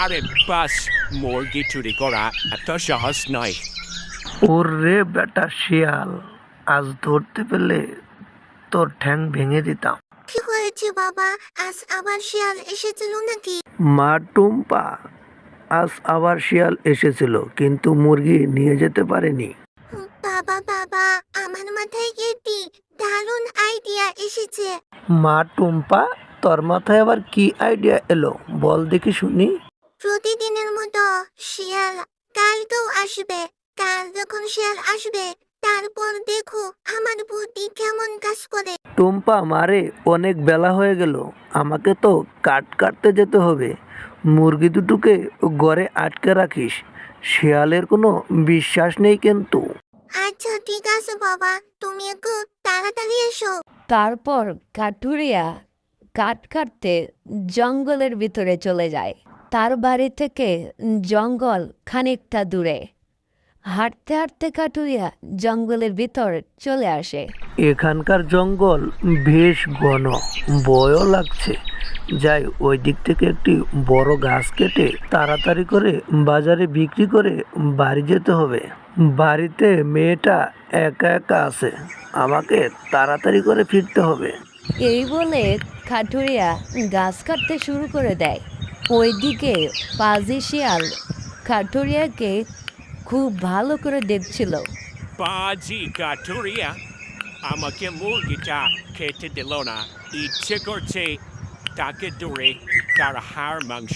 আরে বাস, মুরগি চুরি করা এত সহজ নয়। ওরে বেটা শিয়াল, আজ ধরতে পেলে তোর ঠ্যাং ভেঙে দিতাম। কি হয়েছে বাবা? আজ আবার শিয়াল এসেছিল নাকি? মা টুম্পা, আজ আবার শিয়াল এসেছিল কিন্তু মুরগি নিয়ে যেতে পারেনি। বাবা বাবা, আমার মাথায় একটি দারুণ আইডিয়া এসেছে। মা টুম্পা, তোর মাথায় আবার কি আইডিয়া এলো বল দেখি শুনি। প্রতিদিনের মতো শিয়াল কালকেও আসবে। কাল যখন শিয়াল আসবে, তারপর দেখো আমার বুদ্ধি কেমন কাজ করে। টুম্পা মারে, অনেক বেলা হয়ে গেল, আমাকে তো কাট কাটতে যেতে হবে। মুরগি দুটোকে ঘরে আটকে রাখিস, শিয়ালের কোনো বিশ্বাস নেই কিন্তু। আচ্ছা ঠিক আছে বাবা, তুমি একটু তাড়াতাড়ি এসো। তারপর কাঠুরিয়া কাঠ কাটতে জঙ্গলের ভিতরে চলে যায়। তার বাড়ি থেকে জঙ্গল খানিকটা দূরে। হাঁটতে হাঁটতে কাঠুরিয়া জঙ্গলের ভিতর চলে আসে। এখানকার জঙ্গল বেশ ঘন, ভয়ও লাগছে। যাই, ওই দিক থেকে একটি বড় গাছ কেটে তাড়াতাড়ি করে বাজারে বিক্রি করে বাড়ি যেতে হবে। বাড়িতে মেয়েটা একা একা আছে, আমাকে তাড়াতাড়ি করে ফিরতে হবে। এই বলে কাঠুরিয়া গাছ কাটতে শুরু করে দেয়। ওইদিকে পাজি শিয়াল কাঠুরিয়াকে খুব ভালো করে দেখছিল। বাজি কাঠুরিয়া আমাকে মুরগিটা খেতে দিল না। ইচ্ছে করছে তাকে দূরে তার হাড় মাংস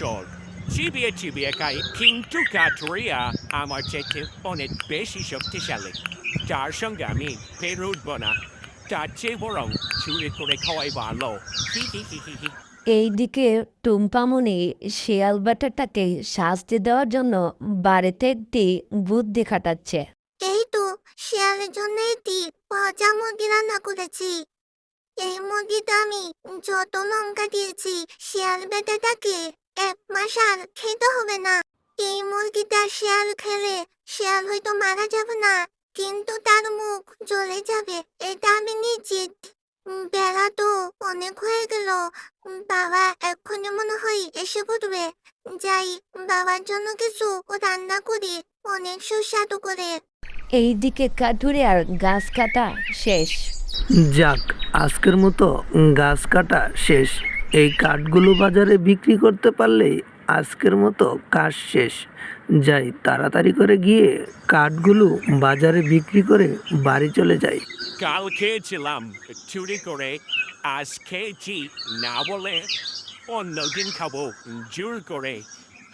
চিবিয়ে চিবিয়ে খাই, কিন্তু কাঠুরিয়া আমার চেয়ে অনেক বেশি শক্তিশালী। তার সঙ্গে আমি পেরে উঠব না। তার চেয়ে বরং চুরি করে খাওয়াই ভালো। হি হি হি হি হি। এইদিকে টুম্পামণি শিয়াল বেটাটাকে শাস্তি দেওয়ার জন্য বাড়িতে একটি বুদ্ধি খাটাচ্ছে। এই তো শিয়ালের জন্য একটি ভাজা মুরগি রান্না করেছি। এই মুরগিটা আমি যত লঙ্কা দিয়েছি, শিয়াল বেটাটাকে 1 মাস আর খেতে হবে না। এই মুরগিটা শিয়াল খেলে শিয়াল হয়তো মারা যাবে না, কিন্তু তার মুখ জ্বলে যাবে, এটা আমি নিশ্চিত। বেলা তো অনেক হয়ে গেল, বাবা এক্ষুনি মনে হয় এসে পড়বে। যাই, বাবার জন্য কিছু রান্না করি, অনেক সুস্বাদু করে। এইদিকে কাঠুরিয়ার গাছ কাটা শেষ। যাক, আজকের মতো গাছ কাটা শেষ। এই কাঠগুলো বাজারে বিক্রি করতে পারলেই আজকের মতো কাজ শেষ। যাই, তাড়াতাড়ি করে গিয়ে কাঠগুলো বাজারে বিক্রি করে বাড়ি চলে যাই। কাল খেয়েছিলাম চুরি করে, আজ খেয়েছি না বলে অন্যদিন খাবো জোর করে।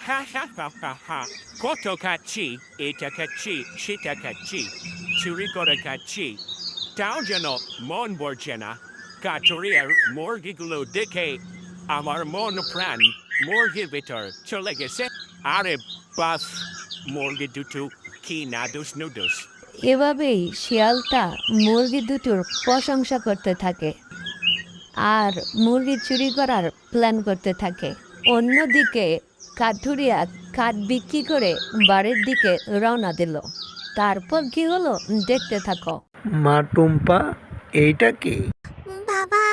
হা হা হা হা হা। কত খাচ্ছি, এটা খাচ্ছি সেটা খাচ্ছি, চুরি করে খাচ্ছি, তাও যেন মন ভরছে না। কাঠুরিয়ার মুরগিগুলো দেখে আমার মন প্রাণ মুরগির ভিতর চলে গেছে। আরে বাস, মুরগি দুটো কি নাদুস নুদুস। এভাবেই শিয়ালটা মুরগি দুটোর প্রশংসা করতে থাকে আর মুরগি চুরি করার প্ল্যান করতে থাকে। অন্যদিকে কাঠুরিয়া কাঠ বিক্রি করে বাড়ির দিকে রওনা দিল। তারপর কি হলো দেখতে থাকো। মা টুম্পা, এইটা কি? বাবা,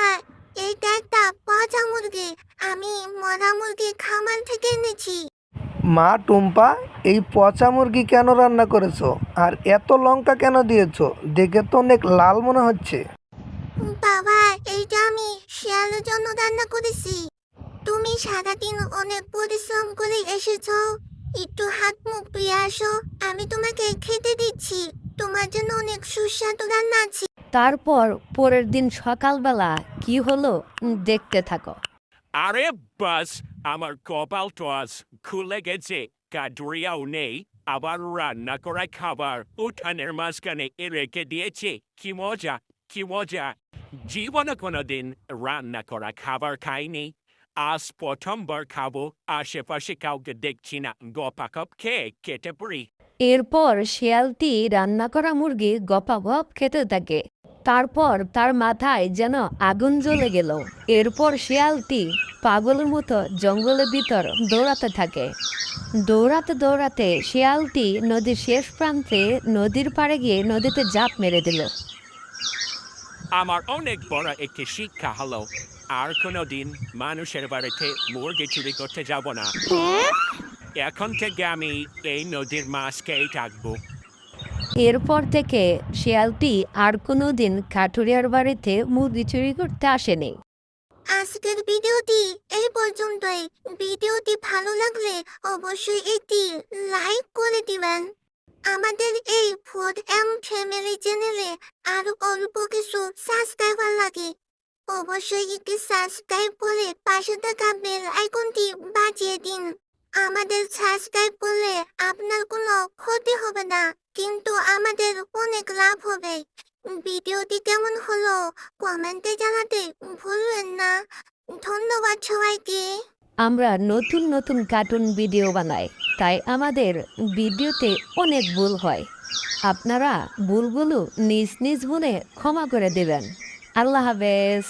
এইটা একটা ভাজা মুরগি, আমি মরা মুরগি খামার থেকে এনেছি। মা টুম্পা, এই পচা মুরগি কেন রান্না করেছো আর এত লঙ্কা কেন দিয়েছো? দেখে তো অনেক লাল মনে হচ্ছে। বাবা, এইটা আমি শিয়ালের জন্য রান্না করেছি। তুমি সারাদিন অনেক পরিশ্রম করে এসেছো, একটু হাত মুখ ধুয়ে আসো, আমি তোমাকে খেতে দিচ্ছি। তোমার জন্য অনেক সুস্বাদু রান্না আছে। তারপর পরের দিন সকালবেলা কি হলো দেখতে থাকো। আরে বাস, আমার কপাল তো আজ খুলে গেছে। কাঠুরিয়াও নেই, আবার রান্না করা খাবার উঠানের মাঝখানে রেখে দিয়েছে। কি মজা, কি মজা। জীবনে কোনোদিন রান্না করা খাবার খাইনি, আজ প্রথমবার খাবো। আশেপাশে কাউকে দেখছি না, গপাকপ খেয়ে কেটে পড়ি। এরপর শিয়ালটি রান্না করা মুরগি গপাগপ খেতে থাকে। তারপর তার মাথায় যেন আগুন জ্বলে গেল। এরপর শিয়ালটি পাগলের মতো জঙ্গলের ভিতর দৌড়াতে থাকে। দৌড়াতে দৌড়াতে শিয়ালটি নদীর শেষ প্রান্তে নদীর পাড়ে গিয়ে নদীতে ঝাঁপ মেরে দিল। আমার অনেক বড় একটি শিক্ষা হলো, আর কোনোদিন মানুষের বাড়িতে মুরগি চুরি করতে যাব না। এখন থেকে আমি এই নদীর মাছকেই থাকবো। এরপর থেকে শিয়ালটি আর কোনোদিন কাঠুরিয়ার বাড়িতে মুরগি চুরি করতে আসেনি। আজকের ভিডিওটি এই পর্যন্তই। ভিডিওটি ভালো লাগলে অবশ্যই এটি লাইক করে দিবেন। আমাদের এই ফুড এন্ড ফ্যামিলি চ্যানেলে আরো অল্প কিছু সাবস্ক্রাইবার লাগে। অবশ্যই একটি সাবস্ক্রাইব করে পাশে থাকা বেল আইকনটি বাজিয়ে দিন। আমাদের সাবস্ক্রাইব করলে আপনার কোনো ক্ষতি হবে না, কিন্তু আমাদের অনেক লাভ হবে। ভিডিওটি কেমন হলো কমেন্টে জানাতে ভুলবেন না। ধন্যবাদ সবাইকে। আমরা নতুন নতুন কার্টুন ভিডিও বানাই, তাই আমাদের ভিডিওতে অনেক ভুল হয়। আপনারা ভুলগুলো নিজ নিজ মনে ক্ষমা করে দেবেন। আল্লাহ হাফেজ।